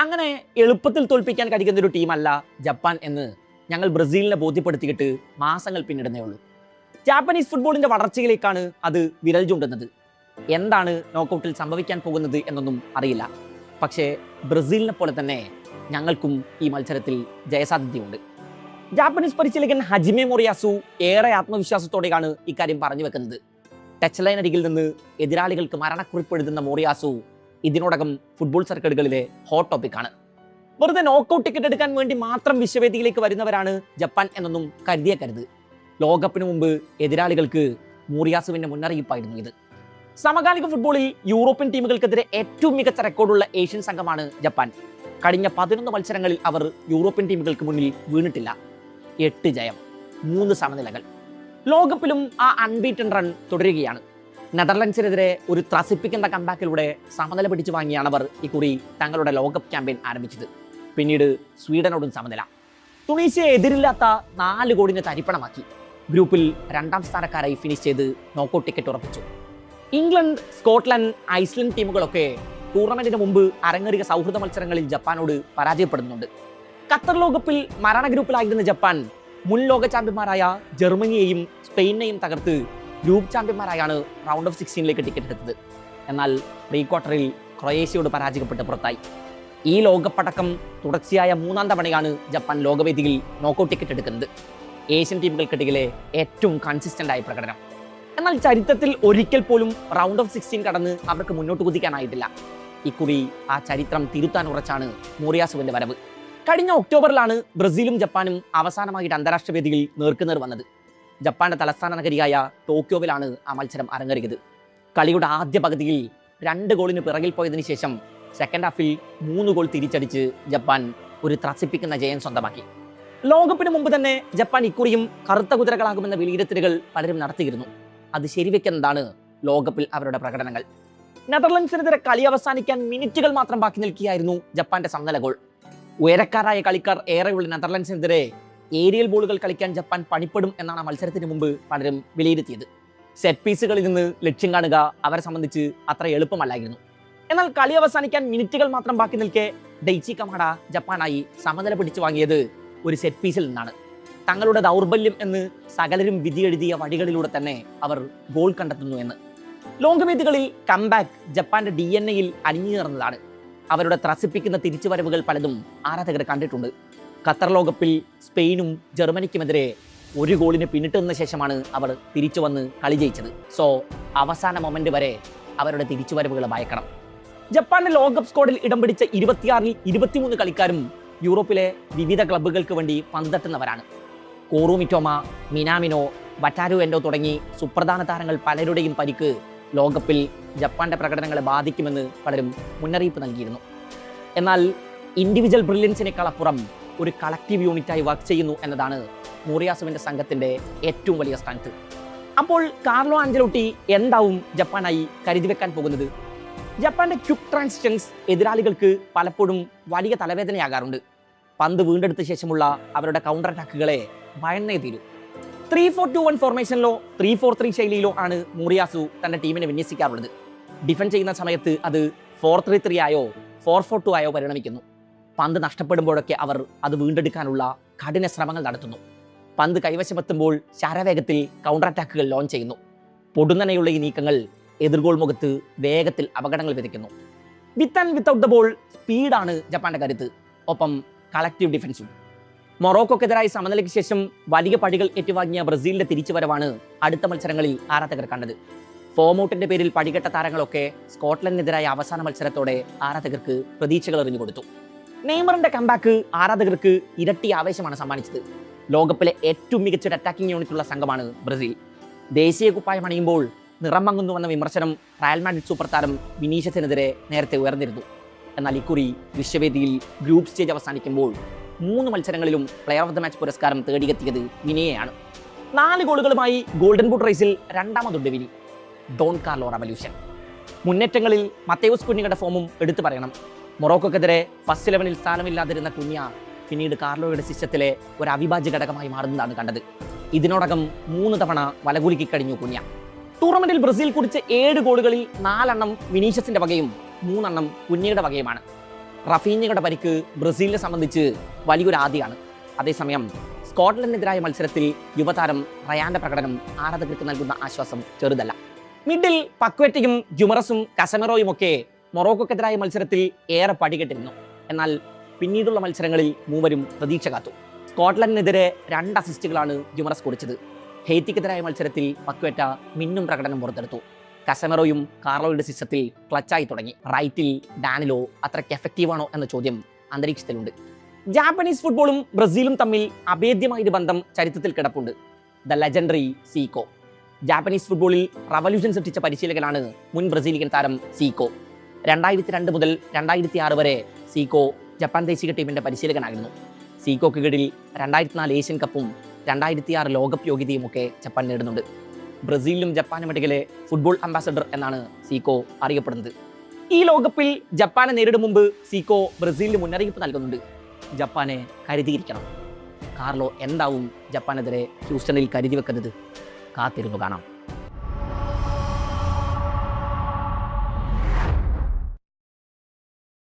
അങ്ങനെ എളുപ്പത്തിൽ തോൽപ്പിക്കാൻ കഴിയുന്ന ഒരു ടീമല്ല ജപ്പാൻ എന്ന് ഞങ്ങൾ ബ്രസീലിനെ ബോധ്യപ്പെടുത്തിയിട്ട് മാസങ്ങൾ പിന്നിടുന്നേ ഉള്ളൂ. ജാപ്പനീസ് ഫുട്ബോളിന്റെ വളർച്ചയിലേക്കാണ് അത് വിരൽ ചൂണ്ടുന്നത്. എന്താണ് നോക്കൌട്ടിൽ സംഭവിക്കാൻ പോകുന്നത് എന്നൊന്നും അറിയില്ല. പക്ഷേ ബ്രസീലിനെ പോലെ തന്നെ ഞങ്ങൾക്കും ഈ മത്സരത്തിൽ ജയസാധ്യതയുണ്ട്. ജാപ്പനീസ് പരിശീലകൻ ഹജിമെ മോറിയാസു ഏറെ ആത്മവിശ്വാസത്തോടെയാണ് ഇക്കാര്യം പറഞ്ഞു വെക്കുന്നത്. ടച്ച് ലൈൻ അരികിൽ നിന്ന് എതിരാളികൾക്ക് മരണക്കുറിപ്പ് എഴുതുന്ന മോറിയാസു ഇതിനോടകം ഫുട്ബോൾ സർക്കിളുകളിലെ ഹോട്ട് ടോപ്പിക്കാണ്. വെറുതെ നോക്കൌട്ട് ടിക്കറ്റ് എടുക്കാൻ വേണ്ടി മാത്രം വിശ്വവേദിയിലേക്ക് വരുന്നവരാണ് ജപ്പാൻ എന്നൊന്നും കരുത്. ലോകകപ്പിന് മുമ്പ് എതിരാളികൾക്ക് മോറിയാസുവിന്റെ മുന്നറിയിപ്പായിരുന്നു ഇത്. സമകാലിക ഫുട്ബോളിൽ യൂറോപ്യൻ ടീമുകൾക്കെതിരെ ഏറ്റവും മികച്ച റെക്കോർഡുള്ള ഏഷ്യൻ സംഘമാണ് ജപ്പാൻ. കഴിഞ്ഞ 11 മത്സരങ്ങളിൽ അവർ യൂറോപ്യൻ ടീമുകൾക്ക് മുന്നിൽ വീണിട്ടില്ല. 8 ജയം, 3 സമനിലകൾ. ലോകകപ്പിലും ആ അൺബീറ്റൻ റൺ തുടരുകയാണ്. നെതർലൻഡ്സിനെതിരെ ഒരു ത്രസിപ്പിക്കുന്ന കംബാക്കിലൂടെ സമനില പിടിച്ചു വാങ്ങിയാണ് അവർ ഇക്കുറി തങ്ങളുടെ ലോകകപ്പ് ക്യാമ്പയിൻ ആരംഭിച്ചത്. പിന്നീട് സ്വീഡനോടും സമനില. തുണീഷ്യയെ എതിരില്ലാത്ത 4 ഗോളിന് തരിപ്പണമാക്കി ഗ്രൂപ്പിൽ 2ാം സ്ഥാനക്കാരായി ഫിനിഷ് ചെയ്ത് നോക്കൌട്ട് ടിക്കറ്റ് ഉറപ്പിച്ചു. ഇംഗ്ലണ്ട്, സ്കോട്ട്ലൻഡ്, ഐസ്ലൻഡ് ടീമുകളൊക്കെ ടൂർണമെന്റിന് മുമ്പ് അരങ്ങേറിയ സൗഹൃദ മത്സരങ്ങളിൽ ജപ്പാനോട് പരാജയപ്പെടുന്നുണ്ട്. ഖത്തർ ലോകകപ്പിൽ മരണ ഗ്രൂപ്പിലായിരുന്ന ജപ്പാൻ മുൻ ലോക ചാമ്പ്യന്മാരായ ജർമ്മനിയെയും സ്പെയിനെയും തകർത്ത് ഗ്രൂപ്പ് ചാമ്പ്യന്മാരായാണ് റൗണ്ട് ഓഫ് 16ലേക്ക് ടിക്കറ്റ് എടുത്തത്. എന്നാൽ പ്രീ ക്വാർട്ടറിൽ ക്രൊയേഷ്യയോട് പരാജയപ്പെട്ട് പുറത്തായി. ഈ ലോകപ്പടക്കം തുടർച്ചയായ 3ാം തവണയാണ് ജപ്പാൻ ലോകവേദിയിൽ നോക്കൌട്ട് ടിക്കറ്റ് എടുക്കുന്നത്. ഏഷ്യൻ ടീമുകൾക്കിടയിലെ ഏറ്റവും കൺസിസ്റ്റന്റ് ആയ പ്രകടനം. എന്നാൽ ചരിത്രത്തിൽ ഒരിക്കൽ പോലും റൗണ്ട് ഓഫ് 16 കടന്ന് അവർക്ക് മുന്നോട്ട് കുതിക്കാനായിട്ടില്ല. ഇക്കുറി ആ ചരിത്രം തിരുത്താൻ ഉറച്ചാണ് മോറിയാസുവിന്റെ വരവ്. കഴിഞ്ഞ ഒക്ടോബറിലാണ് ബ്രസീലും ജപ്പാനും അവസാനമായിട്ട് അന്താരാഷ്ട്ര വേദിയിൽ നേർക്കുനേർ വന്നത്. ജപ്പാന്റെ തലസ്ഥാന നഗരിയായ ടോക്കിയോവിലാണ് ആ മത്സരം അരങ്ങേറിയത്. കളിയുടെ ആദ്യ പകുതിയിൽ 2 ഗോളിന് പിറകിൽ പോയതിനു ശേഷം സെക്കൻഡ് ഹാഫിൽ 3 ഗോൾ തിരിച്ചടിച്ച് ജപ്പാൻ ഒരു ത്രസിപ്പിക്കുന്ന ജയം സ്വന്തമാക്കി. ലോകകപ്പിന് മുമ്പ് തന്നെ ജപ്പാൻ ഇക്കുറിയും കറുത്ത കുതിരകളാകുമെന്ന വിലയിരുത്തലുകൾ പലരും നടത്തിയിരുന്നു. അത് ശരിവെക്കുന്നതാണ് ലോകകപ്പിൽ അവരുടെ പ്രകടനങ്ങൾ. നെതർലൻഡ്സിനെതിരെ കളി അവസാനിക്കാൻ മിനിറ്റുകൾ മാത്രം ബാക്കി നിൽക്കുകയായിരുന്നു ജപ്പാന്റെ സമനില ഗോൾ. ഉയരക്കാരായ കളിക്കാർ ഏറെയുള്ള നെതർലൻഡ്സിനെതിരെ ഏരിയൽ ബോളുകൾ കളിക്കാൻ ജപ്പാൻ പണിപ്പെടും എന്നാണ് മത്സരത്തിന് മുമ്പ് പലരും വിലയിരുത്തിയത്. സെറ്റ് പീസുകളിൽ നിന്ന് ലക്ഷ്യം കാണുക അവരെ സംബന്ധിച്ച് അത്ര എളുപ്പമല്ലായിരുന്നു. എന്നാൽ കളി അവസാനിക്കാൻ മിനിറ്റുകൾ മാത്രം ബാക്കി നിൽക്കെ ഡെയ്ച്ചി കമാഡ ജപ്പാനായി സമനില പിടിച്ചു വാങ്ങിയത് ഒരു സെറ്റ് പീസിൽ നിന്നാണ്. തങ്ങളുടെ ദൗർബല്യം എന്ന് സകലരും വിധിയെഴുതിയ വഴികളിലൂടെ തന്നെ അവർ ഗോൾ കണ്ടെത്തുന്നു എന്ന്. ലോകവേദികളിൽ കംബാക്ക് ജപ്പാന്റെ DNA-യിൽ അലിഞ്ഞു ചേർന്നതാണ്. അവരുടെ ത്രസിപ്പിക്കുന്ന തിരിച്ചുവരവുകൾ പലതും ആരാധകർ കണ്ടിട്ടുണ്ട്. ഖത്തർ ലോകകപ്പിൽ സ്പെയിനും ജർമ്മനിക്കുമെതിരെ 1 ഗോളിന് പിന്നിട്ട് നിന്ന ശേഷമാണ് അവർ തിരിച്ചു വന്ന് കളി ജയിച്ചത്. സോ അവസാന മൊമെന്റ് വരെ അവരുടെ തിരിച്ചുവരവുകൾ ഭയക്കണം. ജപ്പാന്റെ ലോകകപ്പ് സ്ക്വാഡിൽ ഇടം പിടിച്ച 26-ൽ 23 കളിക്കാരും യൂറോപ്പിലെ വിവിധ ക്ലബ്ബുകൾക്ക് വേണ്ടി പന്തട്ടുന്നവരാണ്. കോറു മിറ്റോമ, മിനാമിനോ, വറ്റാരു എൻഡോ തുടങ്ങി സുപ്രധാന താരങ്ങൾ പലരുടെയും പരിക്ക് ലോകകപ്പിൽ ജപ്പാന്റെ പ്രകടനങ്ങളെ ബാധിക്കുമെന്ന് പലരും മുന്നറിയിപ്പ് നൽകിയിരുന്നു. എന്നാൽ ഇൻഡിവിജ്വൽ ബ്രില്യൻസിനേക്കാൾ അപ്പുറം ഒരു കളക്റ്റീവ് യൂണിറ്റായി വർക്ക് ചെയ്യുന്നു എന്നതാണ് മോറിയാസുവിന്റെ സംഘത്തിന്റെ ഏറ്റവും വലിയ സ്ട്രെങ്ത്. അപ്പോൾ കാർലോ ആഞ്ചലോട്ടി എന്താവും ജപ്പാനായി കരുതി വെക്കാൻ പോകുന്നത്? ജപ്പാന്റെ ക്വിക്ക് ട്രാൻസിഷൻസ് എതിരാളികൾക്ക് പലപ്പോഴും വലിയ തലവേദനയാകാറുണ്ട്. പന്ത് വീണ്ടെടുത്ത ശേഷമുള്ള അവരുടെ കൗണ്ടർ അറ്റാക്കുകളെ ഭയന്നേ തീരും. 3-4-2-1 ഫോർമേഷനിലോ 3-4-3 ശൈലിയിലോ ആണ് മോറിയാസു തന്റെ ടീമിനെ വിന്യസിക്കാറുള്ളത്. ഡിഫൻഡ് ചെയ്യുന്ന സമയത്ത് അത് 4-3-3 ആയോ 4-4-2 ആയോ പരിണമിക്കുന്നു. പന്ത് നഷ്ടപ്പെടുമ്പോഴൊക്കെ അവർ അത് വീണ്ടെടുക്കാനുള്ള കഠിന ശ്രമങ്ങൾ നടത്തുന്നു. പന്ത് കൈവശമെത്തുമ്പോൾ ശരവേഗത്തിൽ കൗണ്ടർ അറ്റാക്കുകൾ ലോഞ്ച് ചെയ്യുന്നു. പൊടുന്നനെയുള്ള ഈ നീക്കങ്ങൾ എതിർഗോൾ മുഖത്ത് വേഗത്തിൽ അപകടങ്ങൾ വിതയ്ക്കുന്നു. With and without the ball സ്പീഡാണ് ജപ്പാന്റെ കരുത്ത്, ഒപ്പം കളക്റ്റീവ് ഡിഫൻസും. മൊറോക്കോക്കെതിരായി സമനിലയ്ക്ക് ശേഷം വലിയ പടികൾ ഏറ്റുവാങ്ങിയ ബ്രസീലിന്റെ തിരിച്ചുവരവാണ് അടുത്ത മത്സരങ്ങളിൽ ആരാധകർ കണ്ടത്. ഫോമൗട്ടിന്റെ പേരിൽ പടികെട്ട താരങ്ങളൊക്കെ സ്കോട്ട്ലൻഡിനെതിരായ അവസാന മത്സരത്തോടെ ആരാധകർക്ക് പ്രതീക്ഷകൾ എറിഞ്ഞു കൊടുത്തു. നെയ്മറിന്റെ കംബാക്ക് ആരാധകർക്ക് ഇരട്ടി ആവേശമാണ് സമ്മാനിച്ചത്. ലോകകപ്പിലെ ഏറ്റവും മികച്ച അറ്റാക്കിംഗ് യൂണിറ്റുള്ള സംഘമാണ് ബ്രസീൽ. ദേശീയ കുപ്പായം അണിയുമ്പോൾ നിറം മങ്ങുന്നുവെന്ന വിമർശനം റയൽ മാഡ്രിഡ് സൂപ്പർ താരം വിനീഷ്യസിനെതിരെ നേരത്തെ ഉയർന്നിരുന്നു. എന്നാൽ ഇക്കുറി വിശ്വവേദിയിൽ ഗ്രൂപ്പ് സ്റ്റേജ് അവസാനിക്കുമ്പോൾ 3 മത്സരങ്ങളിലും പ്ലെയർ ഓഫ് ദ മാച്ച് പുരസ്കാരം തേടിയെത്തിയത് വിനിയെയാണ്. 4 ഗോളുകളുമായി ഗോൾഡൻ ബൂട്ട് റേസിൽ 2ാമതുണ്ട് വിനി. Don Carlo revolution. മുന്നേറ്റങ്ങളിൽ മത്തേയൂസ് കുഞ്ഞയുടെ ഫോമും എടുത്തു പറയണം. മൊറോക്കോക്കെതിരെ ഫസ്റ്റ് 11-ൽ സ്ഥാനമില്ലാതിരുന്ന കുഞ്ഞ പിന്നീട് കാർലോയുടെ സിസ്റ്റത്തിലെ ഒരു അവിഭാജ്യ ഘടകമായി മാറുന്നതാണ് കണ്ടത്. ഇതിനോടകം 3 തവണ വലകുലുക്കി കഴിഞ്ഞു കുഞ്ഞ. ടൂർണമെന്റിൽ ബ്രസീൽ കുറിച്ച് 7 ഗോളുകളിൽ 4 വിനീഷ്യസിന്റെ വകയും 3 കുഞ്ഞയുടെ വകയുമാണ്. റഫീഞ്ഞയുടെ പരിക്ക് ബ്രസീലിനെ സംബന്ധിച്ച് വലിയൊരു ആദ്യമാണ്. അതേസമയം സ്കോട്ട്ലൻഡിനെതിരായ മത്സരത്തിൽ യുവതാരം റയാന്റെ പ്രകടനം ആരാധകർക്ക് നൽകുന്ന ആശ്വാസം ചെറുതല്ല. മിഡിൽ പക്വറ്റയും ജുമറസും കസമെറോയും ഒക്കെ മൊറോക്കോക്കെതിരായ മത്സരത്തിൽ ഏറെ പടികെട്ടിരുന്നു. എന്നാൽ പിന്നീടുള്ള മത്സരങ്ങളിൽ മൂവരും പ്രതീക്ഷ കാത്തു. സ്കോട്ട്ലൻഡിനെതിരെ 2 അസിസ്റ്റുകളാണ് ജുമറസ് കുറിച്ചത്. ഹെയ്ത്തിക്കെതിരായ മത്സരത്തിൽ പക്വറ്റ മിന്നും പ്രകടനം പുറത്തെടുത്തു. കസമെറോയും കാർലോയുടെ സിസ്റ്റത്തിൽ ക്ലച്ചായി തുടങ്ങി. റൈറ്റിൽ ഡാനിലോ അത്രയ്ക്ക് എഫക്റ്റീവാണോ എന്ന ചോദ്യം അന്തരീക്ഷത്തിലുണ്ട്. ജാപ്പനീസ് ഫുട്ബോളും ബ്രസീലും തമ്മിൽ അഭേദ്യമായൊരു ബന്ധം ചരിത്രത്തിൽ കിടപ്പുണ്ട്. The legendary Zico. ജാപ്പനീസ് ഫുട്ബോളിൽ റവല്യൂഷൻ സൃഷ്ടിച്ച പരിശീലകനാണ് മുൻ ബ്രസീലിയൻ താരം സീക്കോ. 2002 മുതൽ 2006 വരെ സീക്കോ ജപ്പാൻ ദേശീയ ടീമിന്റെ പരിശീലകനായിരുന്നു. സീക്കോക്ക് കീഴിൽ 2004 ഏഷ്യൻ കപ്പും 2006 ലോകകപ്പ് യോഗ്യതയും ഒക്കെ ജപ്പാൻ നേടുന്നുണ്ട്. ബ്രസീലിലും ജപ്പാനും ഇടയിലെ ഫുട്ബോൾ അംബാസഡർ എന്നാണ് സീക്കോ അറിയപ്പെടുന്നത്. ഈ ലോകകപ്പിൽ ജപ്പാനെ നേരിടും മുമ്പ് സീക്കോ ബ്രസീലിന് മുന്നറിയിപ്പ് നൽകുന്നുണ്ട്. ജപ്പാനെ കരുതിയിരിക്കണം. കാർലോ എന്താവും ജപ്പാനെതിരെ ഹ്യൂസ്റ്റണിൽ കരുതി വെക്കുന്നത്? കാത്തിരുന്നു കാണാം.